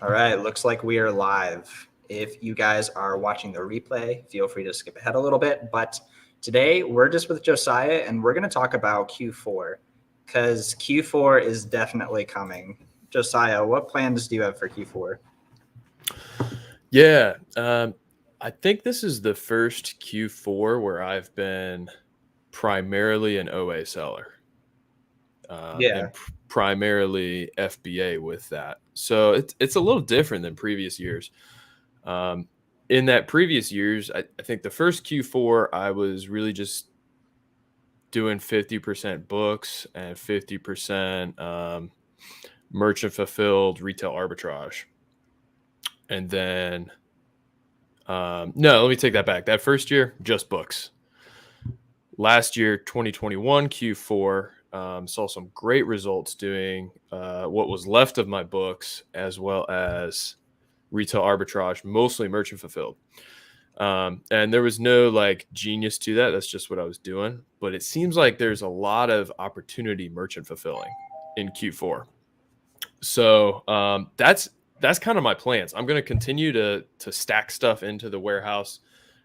All right, looks like we are live. If you guys are watching the replay, feel free to skip ahead a little bit. But today we're just with Josiah and we're going to talk about Q4 because Q4 is definitely coming. Josiah, what plans do you have for Q4? Yeah, I think this is the first Q4 where I've been primarily an OA seller Yeah, and primarily FBA with that. So it's a little different than previous years. Um, in that previous years, I think the first Q4 I was really just doing 50% books and 50% merchant fulfilled retail arbitrage, and then no, let me take that back. That first year, just books. Last year, 2021 Q4, saw some great results doing what was left of my books as well as retail arbitrage, mostly merchant fulfilled. And there was no like genius to that. That's just what I was doing. But it seems like there's a lot of opportunity merchant fulfilling in Q4. So that's kind of my plans. I'm going to continue to stack stuff into the warehouse.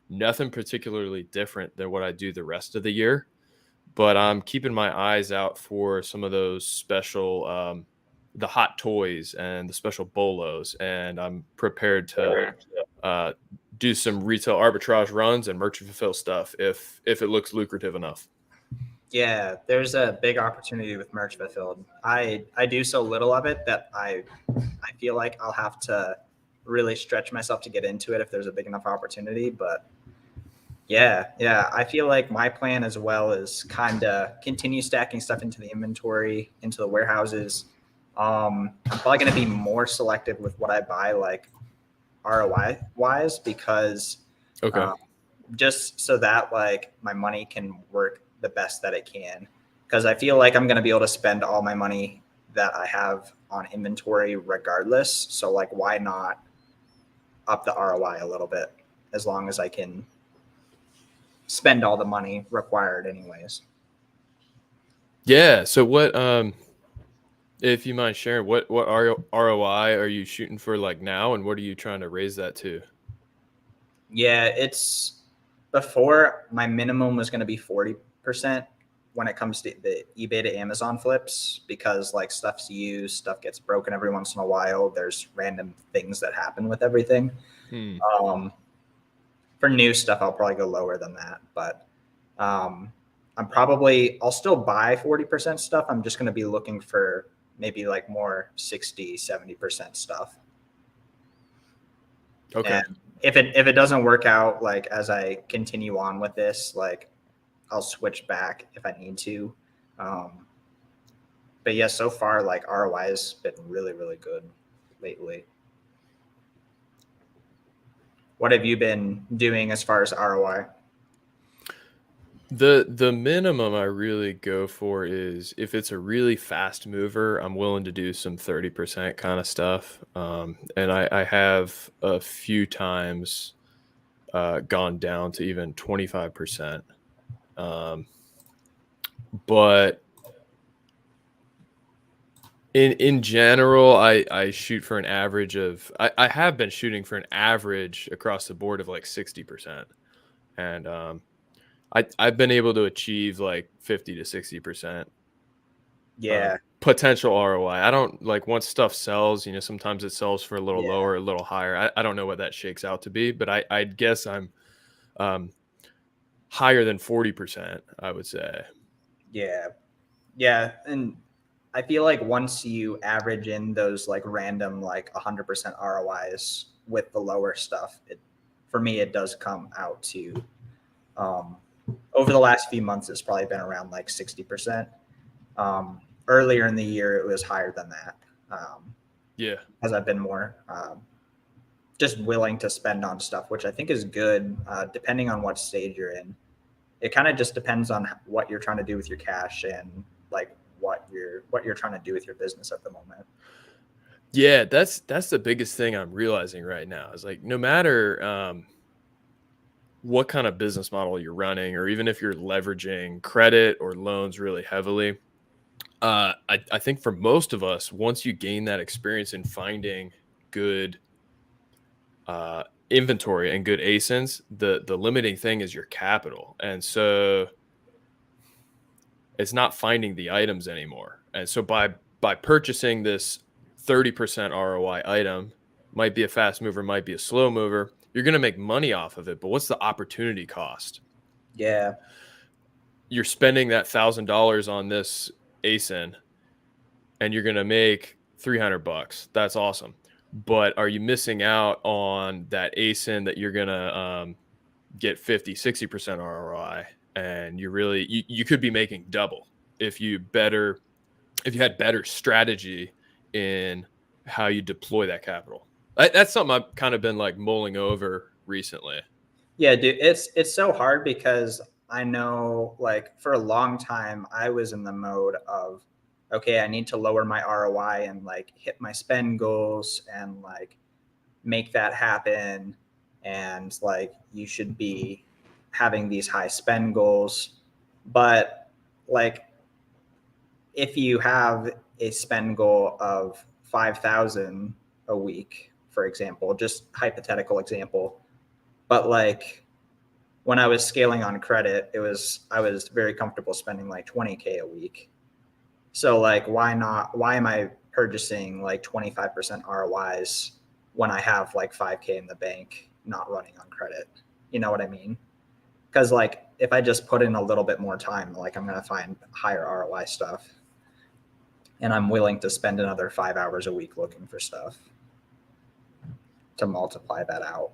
Nothing particularly different than what I do the rest of the year, but I'm keeping my eyes out for some of those special, the hot toys and the special bolos, and I'm prepared to uh, do some retail arbitrage runs and merchant fulfill stuff if it looks lucrative enough. yeah, there's a big opportunity with merch fulfilled. I do so little of it that I feel like I'll have to really stretch myself to get into it if there's a big enough opportunity, but yeah. I feel like my plan as well is kind of continue stacking stuff into the inventory, into the warehouses. I'm probably going to be more selective with what I buy, like ROI wise, because Okay. um, just so that like my money can work the best that it can. Because I feel like I'm going to be able to spend all my money that I have on inventory regardless. So like, why not up the ROI a little bit as long as I can spend all the money required anyways. Yeah. So what? If you mind sharing, what ROI are you shooting for like now, and what are you trying to raise that to? Yeah, it's before my minimum was going to be 40% when it comes to the eBay to Amazon flips because like stuff's used, stuff gets broken every once in a while. There's random things that happen with everything. Hmm. Um, for new stuff, I'll probably go lower than that, but um, I'll still buy 40% stuff. I'm just going to be looking for maybe like more 60, 70% stuff. Okay. And if it doesn't work out, like as I continue on with this, like I'll switch back if I need to. Um, but yeah, so far like ROI has been really really good lately. What have you been doing as far as ROI? The minimum I really go for is if it's a really fast mover, I'm willing to do some 30% kind of stuff. And I have a few times gone down to even 25%. Um, but in general, I shoot for an average of I have been shooting for an average across the board of like 60%. And I've been able to achieve like 50 to 60% Yeah, potential ROI. I don't like once stuff sells, sometimes it sells for a little yeah, lower, a little higher. I don't know what that shakes out to be, but I'd guess I'm um, higher than 40%, I would say. yeah, yeah. And I feel like once you average in those like random like 100% ROIs with the lower stuff, it for me it does come out to um, over the last few months it's probably been around like 60%. Earlier in the year it was higher than that Yeah. as I've been more just willing to spend on stuff, which I think is good depending on what stage you're in. It kind of just depends on what you're trying to do with your cash and like what you're trying to do with your business at the moment. Yeah, that's the biggest thing I'm realizing right now is like no matter what kind of business model you're running, or even if you're leveraging credit or loans really heavily, I think for most of us, once you gain that experience in finding good inventory and good ASINs, the limiting thing is your capital. And so it's not finding the items anymore. And so by purchasing this 30% ROI item, might be a fast mover, might be a slow mover, you're going to make money off of it. But what's the opportunity cost? Yeah. You're spending that $1,000 on this ASIN and you're going to make $300. That's awesome. But are you missing out on that ASIN that you're going to get 50, 60% ROI? And you could be making double if you had better strategy in how you deploy that capital. That's something I've kind of been like mulling over recently. Yeah, dude, it's so hard because I know like for a long time I was in the mode of, okay, I need to lower my ROI and like hit my spend goals and like make that happen. And like you should be having these high spend goals. But like if you have a spend goal of 5,000 a week, for example, just hypothetical example, but like when I was scaling on credit, I was very comfortable spending like 20K a week. So like why am I purchasing like 25% ROIs when I have like 5K in the bank not running on credit? You know what I mean? Because like if I just put in a little bit more time, like I'm gonna find higher ROI stuff. And I'm willing to spend another 5 hours a week looking for stuff to multiply that out.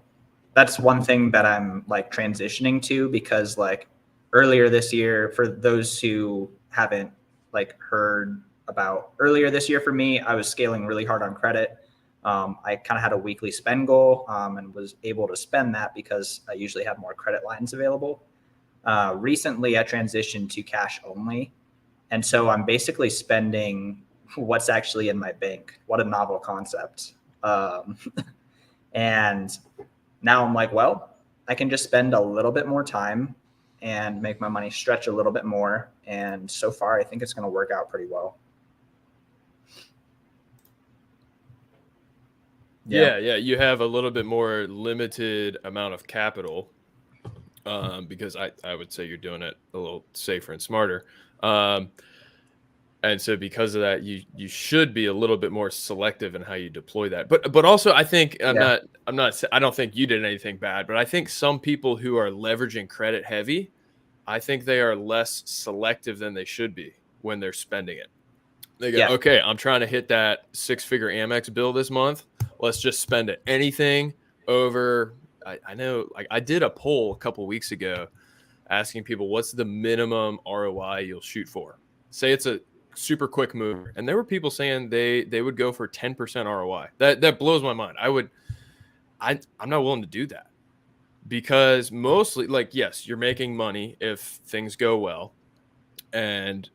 That's one thing that I'm like transitioning to, because like earlier this year, for those who haven't like heard about earlier this year, for me, I was scaling really hard on credit. I kind of had a weekly spend goal and was able to spend that because I usually have more credit lines available. Recently, I transitioned to cash only. And so I'm basically spending what's actually in my bank. What a novel concept. And now I'm like, well, I can just spend a little bit more time and make my money stretch a little bit more. And so far, I think it's going to work out pretty well. Yeah. You have a little bit more limited amount of capital because I would say you're doing it a little safer and smarter. And so because of that, you should be a little bit more selective in how you deploy that. But also I think I don't think you did anything bad, but I think some people who are leveraging credit heavy, I think they are less selective than they should be when they're spending it. They go, okay, I'm trying to hit that 6-figure Amex bill this month. Let's just spend it. Anything over, I know, like I did a poll a couple weeks ago asking people what's the minimum ROI you'll shoot for. Say it's a super quick mover, and there were people saying they would go for 10% ROI. That blows my mind. I'm not willing to do that, because mostly, like, yes, you're making money if things go well, and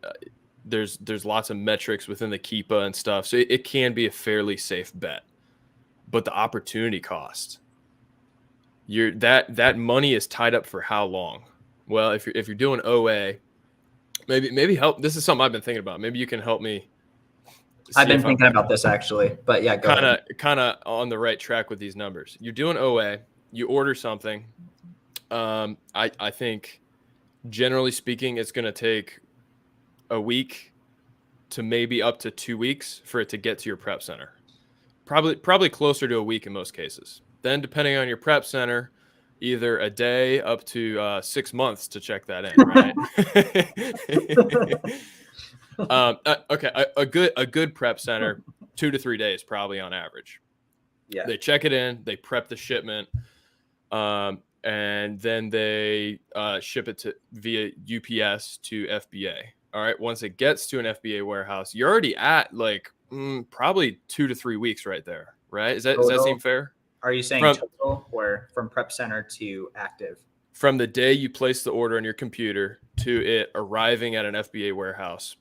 there's lots of metrics within the Keepa and stuff, so it can be a fairly safe bet. But the opportunity cost, that money is tied up for how long? Well, if you're doing OA, maybe help. This is something I've been thinking about. Maybe you can help me. I've been thinking about this actually, but yeah, go ahead. Kind of on the right track with these numbers. You're doing OA, you order something. I think generally speaking, it's going to take a week to maybe up to 2 weeks for it to get to your prep center. Probably closer to a week in most cases. Then depending on your prep center, either a day up to 6 months to check that in, right? Okay, a good prep center, 2 to 3 days probably on average. Yeah. They check it in, they prep the shipment, and then they ship it via UPS to FBA. All right, once it gets to an FBA warehouse, you're already at like probably 2 to 3 weeks right there, right? Does that seem fair? Are you saying total or from prep center to active? From the day you place the order on your computer to it arriving at an FBA warehouse,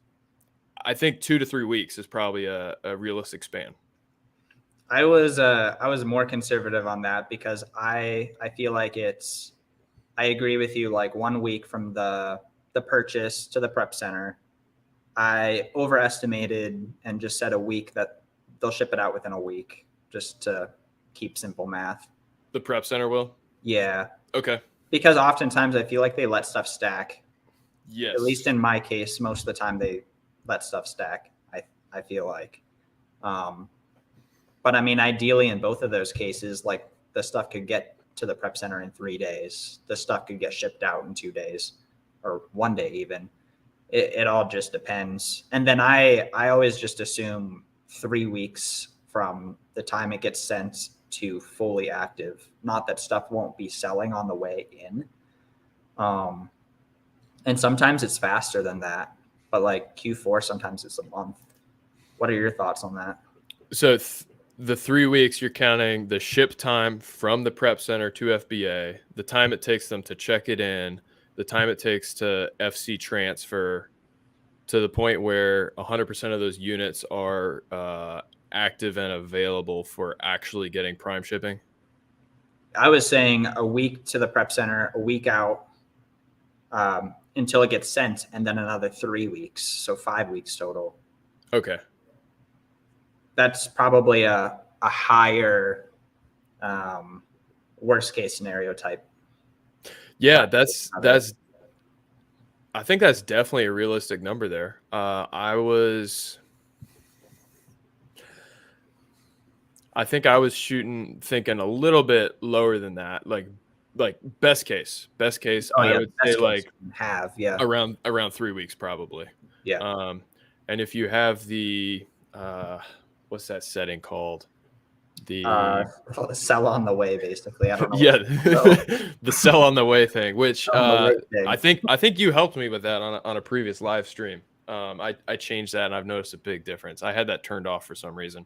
I think 2 to 3 weeks is probably a realistic span. I was more conservative on that because I feel like I agree with you. Like 1 week from the purchase to the prep center, I overestimated and just said a week, that they'll ship it out within a week. just to keep simple math. The prep center will? Yeah. Okay. Because oftentimes I feel like they let stuff stack. Yes. At least in my case, most of the time they let stuff stack, I feel like. But I mean, ideally in both of those cases, like the stuff could get to the prep center in 3 days. The stuff could get shipped out in 2 days or 1 day even. It all just depends. And then I always just assume 3 weeks from the time it gets sent to fully active. Not that stuff won't be selling on the way in. And sometimes it's faster than that. But like Q4, sometimes it's a month. What are your thoughts on that? So the 3 weeks, you're counting the ship time from the prep center to FBA, the time it takes them to check it in, the time it takes to FC transfer, to the point where 100% of those units are active and available for actually getting prime shipping? I was saying a week to the prep center, a week out until it gets sent, and then another 3 weeks. So 5 weeks total. Okay. That's probably a higher worst case scenario type. Yeah, I think that's definitely a realistic number there. I think I was thinking a little bit lower than that, like best case. Oh I yeah, would best say case like have, yeah. around 3 weeks probably. Yeah. And if you have the what's that setting called? The Sell on the way, basically. I don't know. yeah, the sell on the way thing, which thing. I think you helped me with that on a previous live stream. I changed that and I've noticed a big difference. I had that turned off for some reason.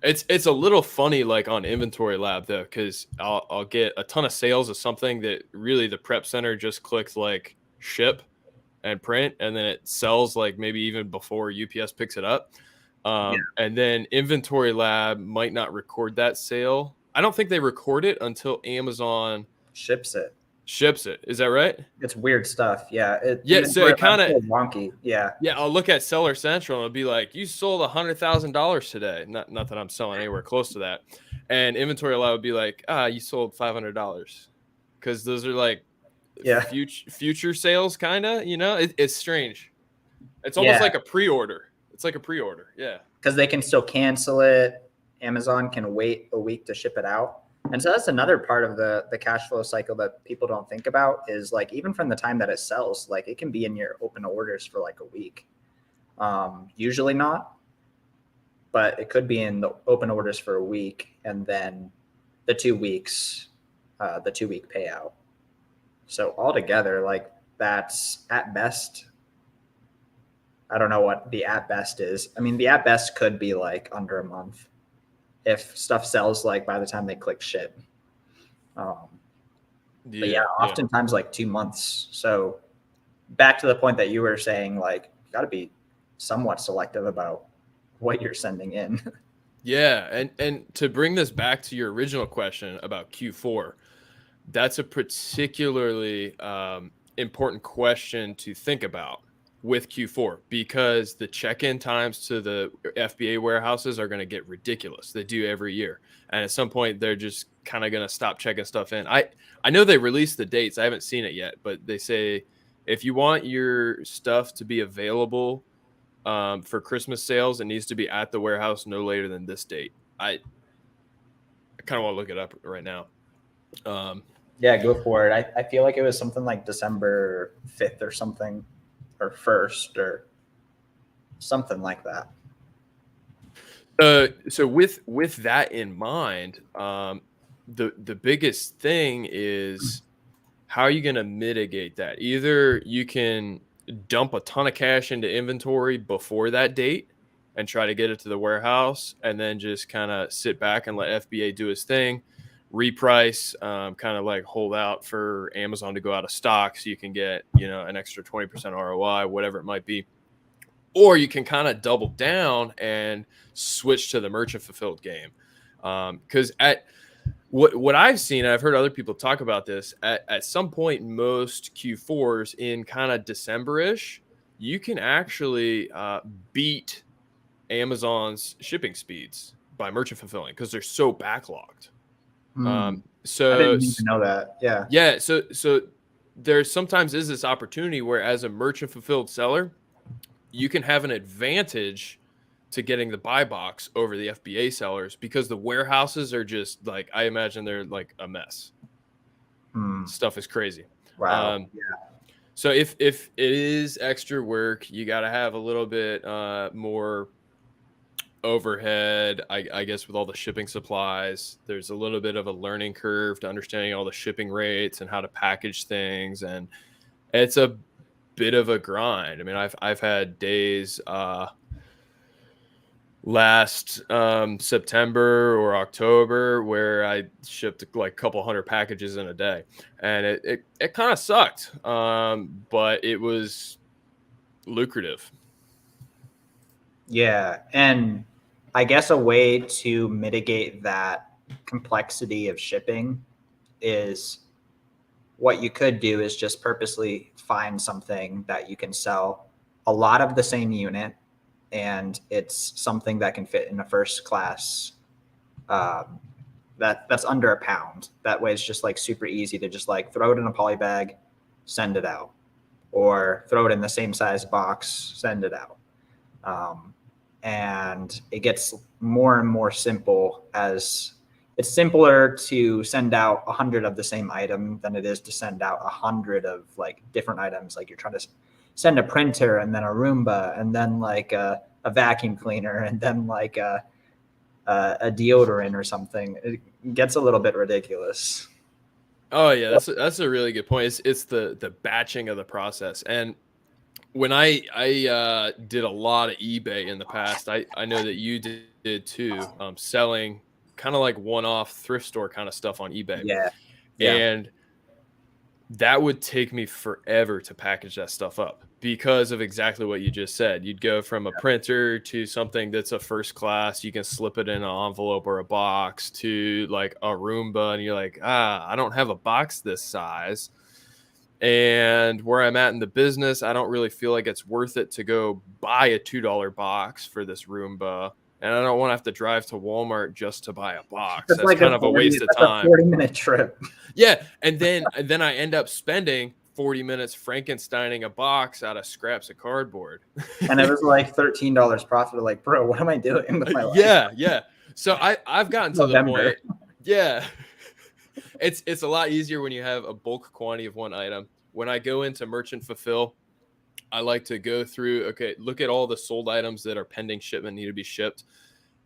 It's a little funny, like on Inventory Lab though, because I'll get a ton of sales of something that really the prep center just clicks like ship and print, and then it sells like maybe even before UPS picks it up. And then Inventory Lab might not record that sale. I don't think they record it until Amazon ships it. Is that right? It's weird stuff. Yeah. So it kind of wonky. Yeah. Yeah, I'll look at Seller Central and it'll be like, you sold $100,000 today. Not that I'm selling anywhere close to that. And Inventory Lab would be like, you sold $500, because those are like future sales, kind of. It's strange. It's almost like a pre-order. It's like a pre-order. Yeah. Because they can still cancel it. Amazon can wait a week to ship it out. And so that's another part of the cash flow cycle that people don't think about, is like, even from the time that it sells, like it can be in your open orders for like a week. Usually not, but it could be in the open orders for a week, and then the 2 weeks, the 2 week payout. So altogether, like that's at best, I don't know what the at best is. I mean, the at best could be like under a month if stuff sells like by the time they click ship. But oftentimes like 2 months. So back to the point that you were saying, like you got to be somewhat selective about what you're sending in. Yeah, and to bring this back to your original question about Q4, that's a particularly important question to think about with Q4, because the check-in times to the FBA warehouses are going to get ridiculous. They do every year. And at some point, they're just kind of going to stop checking stuff in. I know they released the dates. I haven't seen it yet, but they say if you want your stuff to be available for Christmas sales, it needs to be at the warehouse no later than this date. I kind of want to look it up right now. Yeah, go for it. I feel like it was something like December 5th or something, or 1st or something like that. So with that in mind, the biggest thing is, how are you going to mitigate that? Either you can dump a ton of cash into inventory before that date and try to get it to the warehouse, and then just kind of sit back and let FBA do his thing, reprice, kind of like hold out for Amazon to go out of stock so you can get, an extra 20% ROI, whatever it might be. Or you can kind of double down and switch to the merchant fulfilled game. Because at what I've seen, I've heard other people talk about this, at some point in most Q4s in kind of December-ish, you can actually beat Amazon's shipping speeds by merchant fulfilling because they're so backlogged. Hmm. I So didn't even know that. Yeah. yeah, so there sometimes is this opportunity where as a merchant fulfilled seller, you can have an advantage to getting the buy box over the FBA sellers because the warehouses are just like, I imagine they're like a mess. Hmm. Stuff is crazy. Wow. Um, so if it is extra work, you got to have a little bit more overhead. I guess with all the shipping supplies, there's a little bit of a learning curve to understanding all the shipping rates and how to package things, and it's a bit of a grind. I mean, I've had days last September or October where I shipped like a couple hundred packages in a day, and it kind of sucked, but it was lucrative. Yeah. And I guess a way to mitigate that complexity of shipping is what you could do is just purposely find something that you can sell a lot of the same unit, and it's something that can fit in a first class um, that's under a pound. That way it's just like super easy to just like throw it in a poly bag, send it out, or throw it in the same size box, send it out. um, and it gets more and more simple as it's simpler to send out 100 of the same item than it is to send out 100 of like different items. Like you're trying to send a printer and then a Roomba and then like a vacuum cleaner and then like a deodorant or something. It gets a little bit ridiculous. Oh yeah, that's a really good point. It's the batching of the process. And when I did a lot of eBay in the past, I know that you did too, selling kind of like one-off thrift store kind of stuff on eBay. Yeah. Yeah. And that would take me forever to package that stuff up because of exactly what you just said. You'd go from a printer to something that's a first class, you can slip it in an envelope or a box, to like a Roomba, and you're like, I don't have a box this size. And where I'm at in the business, I don't really feel like it's worth it to go buy a $2 box for this Roomba. And I don't want to have to drive to Walmart just to buy a box. It's That's like kind of a waste of time. a 40-minute trip. Yeah, and then I end up spending 40 minutes Frankensteining a box out of scraps of cardboard. And it was like $13 profit. Like, bro, what am I doing with my life? Yeah. So I've gotten to the November. point. Yeah. It's a lot easier when you have a bulk quantity of one item. When I go into merchant fulfill, I like to go through, okay, look at all the sold items that are pending shipment, need to be shipped.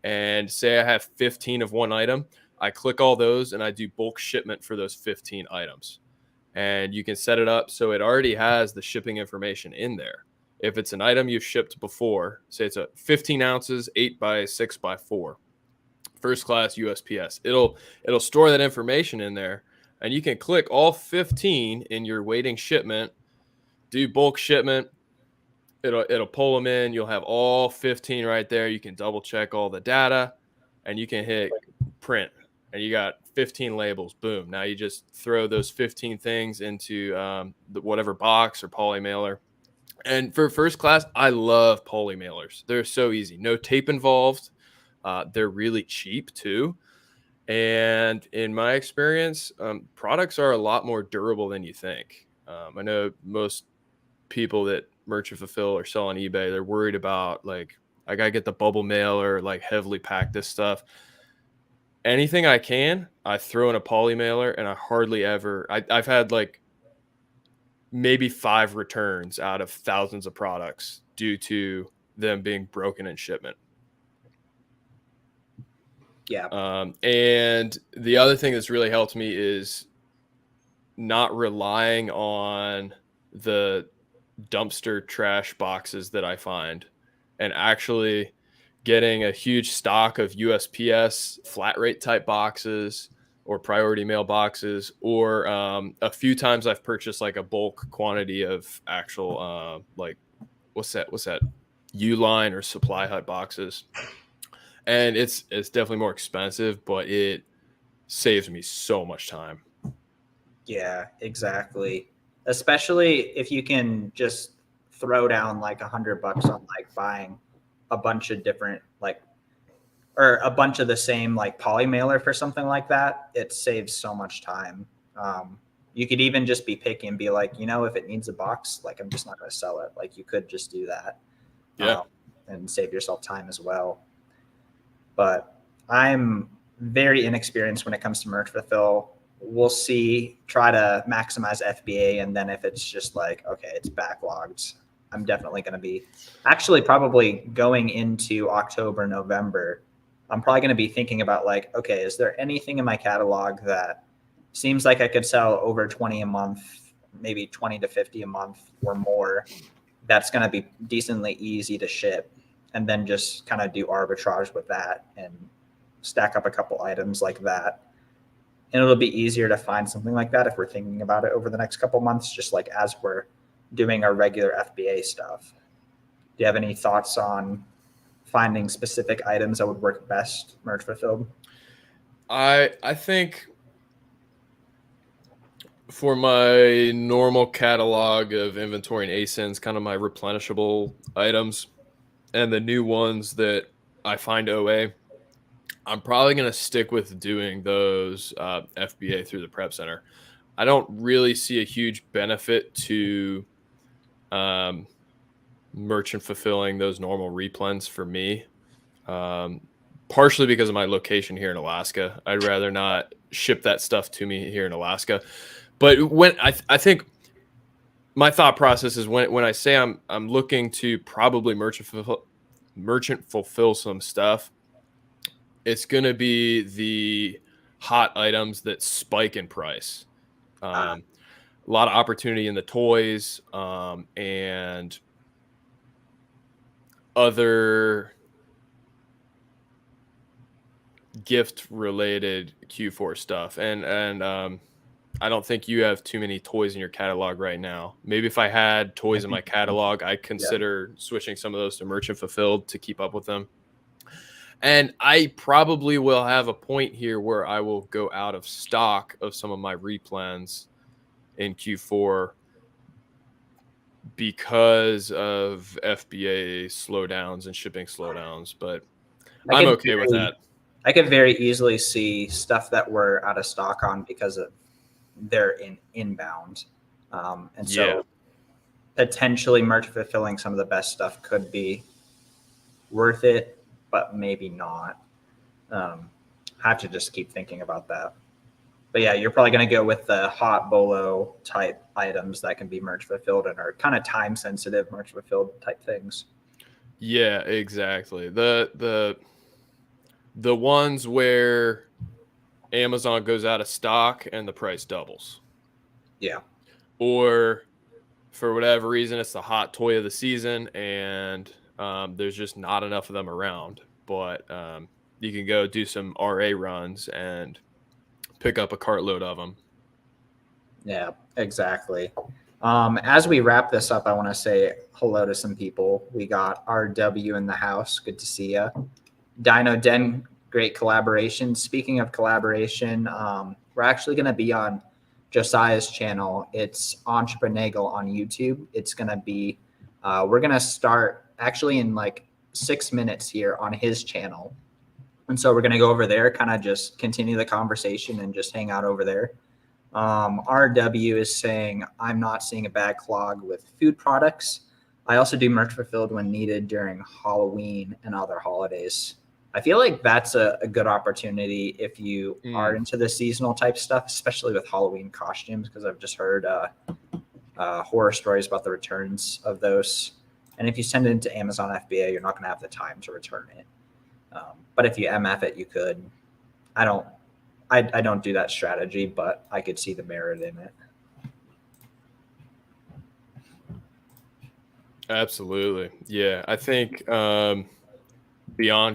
And say I have 15 of one item, I click all those and I do bulk shipment for those 15 items. And you can set it up so it already has the shipping information in there. If it's an item you've shipped before, say it's a 15 ounces, 8 by 6 by 4, first class USPS, it'll store that information in there, and you can click all 15 in your waiting shipment, do bulk shipment. It'll pull them in. You'll have all 15 right there. You can double check all the data, and you can hit print, and you got 15 labels. Boom. Now you just throw those 15 things into whatever box or poly mailer. And for first class, I love poly mailers. They're so easy. No tape involved. They're really cheap too. And in my experience, products are a lot more durable than you think. I know most people that merchant fulfill or sell on eBay, they're worried about like, I gotta get the bubble mail or like heavily pack this stuff. Anything I can, I throw in a poly mailer, and I hardly ever, I've had like maybe 5 returns out of thousands of products due to them being broken in shipment. Yeah. And the other thing that's really helped me is not relying on the dumpster trash boxes that I find, and actually getting a huge stock of USPS flat rate type boxes or priority mail boxes, or a few times I've purchased like a bulk quantity of actual like what's that Uline or Supply Hut boxes. And it's definitely more expensive, but it saves me so much time. Yeah, exactly. Especially if you can just throw down like $100 on like buying a bunch of different or a bunch of the same like poly mailer for something like that, it saves so much time. You could even just be picky and be like, if it needs a box, like I'm just not going to sell it. Like you could just do that, Yeah. and save yourself time as well. But I'm very inexperienced when it comes to merch fulfill. We'll see, try to maximize FBA. And then if it's just like, okay, it's backlogged, I'm definitely going to be actually probably going into October, November. I'm probably going to be thinking about like, okay, is there anything in my catalog that seems like I could sell over 20 a month, maybe 20 to 50 a month or more, that's going to be decently easy to ship, and then just kind of do arbitrage with that and stack up a couple items like that. And it'll be easier to find something like that if we're thinking about it over the next couple months, just like as we're doing our regular FBA stuff. Do you have any thoughts on finding specific items that would work best merge fulfilled? I think for my normal catalog of inventory and ASINs, kind of my replenishable items, and the new ones that I find OA, I'm probably going to stick with doing those FBA through the prep center. I don't really see a huge benefit to merchant fulfilling those normal replens for me. Partially because of my location here in Alaska. I'd rather not ship that stuff to me here in Alaska. But when I think my thought process is when I say I'm looking to probably merchant fulfill some stuff, it's going to be the hot items that spike in price. A lot of opportunity in the toys and other gift related Q4 stuff. And I don't think you have too many toys in your catalog right now. Maybe if I had toys in my catalog, I'd consider switching some of those to merchant fulfilled to keep up with them. And I probably will have a point here where I will go out of stock of some of my replens in Q4 because of FBA slowdowns and shipping slowdowns. But I'm okay with that. I could very easily see stuff that we're out of stock on because of they're inbound. And so potentially merch fulfilling some of the best stuff could be worth it, but maybe not. I have to just keep thinking about that. But yeah, you're probably going to go with the hot bolo type items that can be merch fulfilled and are kind of time sensitive merch fulfilled type things. Yeah, exactly. The ones where Amazon goes out of stock and the price doubles. Yeah. Or for whatever reason, it's the hot toy of the season and there's just not enough of them around. But you can go do some RA runs and pick up a cartload of them. Yeah, exactly. As we wrap this up, I want to say hello to some people. We got RW in the house. Good to see you. Dino Den, great collaboration. Speaking of collaboration, we're actually going to be on Josiah's channel. It's Entreprenagle on YouTube. It's going to be, we're going to start actually in like 6 minutes here on his channel. And so we're going to go over there, kind of just continue the conversation and just hang out over there. RW is saying, I'm not seeing a backlog with food products. I also do merch fulfilled when needed during Halloween and other holidays. I feel like that's a good opportunity if you are into the seasonal type stuff, especially with Halloween costumes, because I've just heard horror stories about the returns of those. And if you send it into Amazon FBA, you're not going to have the time to return it. But if you MF it, you could. I don't do that strategy, but I could see the merit in it. Absolutely. Yeah. I think beyond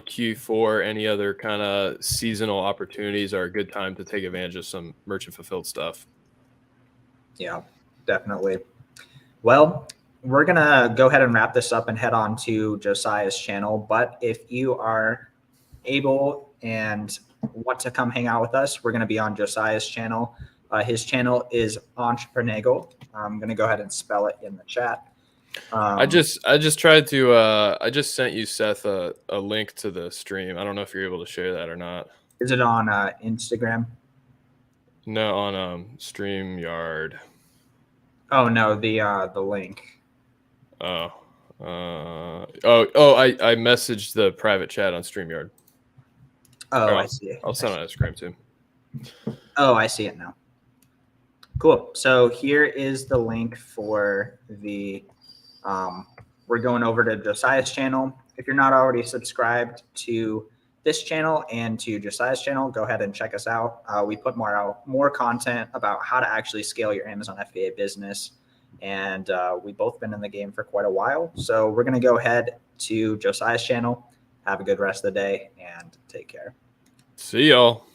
Q4, any other kind of seasonal opportunities are a good time to take advantage of some merchant fulfilled stuff. Yeah, definitely. Well, we're going to go ahead and wrap this up and head on to Josiah's channel. But if you are able and want to come hang out with us, we're going to be on Josiah's channel. His channel is Entreprenagle. I'm going to go ahead and spell it in the chat. I just tried to I just sent you, Seth, a link to the stream. I don't know if you're able to share that or not. Is it on Instagram? No, on StreamYard. Oh no, the link. I messaged the private chat on StreamYard. Oh, I see. I'll send it on Instagram too. Oh, I see it now. Cool. So here is the link for the. We're going over to Josiah's channel. If you're not already subscribed to this channel and to Josiah's channel, go ahead and check us out. We put more content about how to actually scale your Amazon FBA business. And we've both been in the game for quite a while. So we're going to go ahead to Josiah's channel. Have a good rest of the day and take care. See y'all.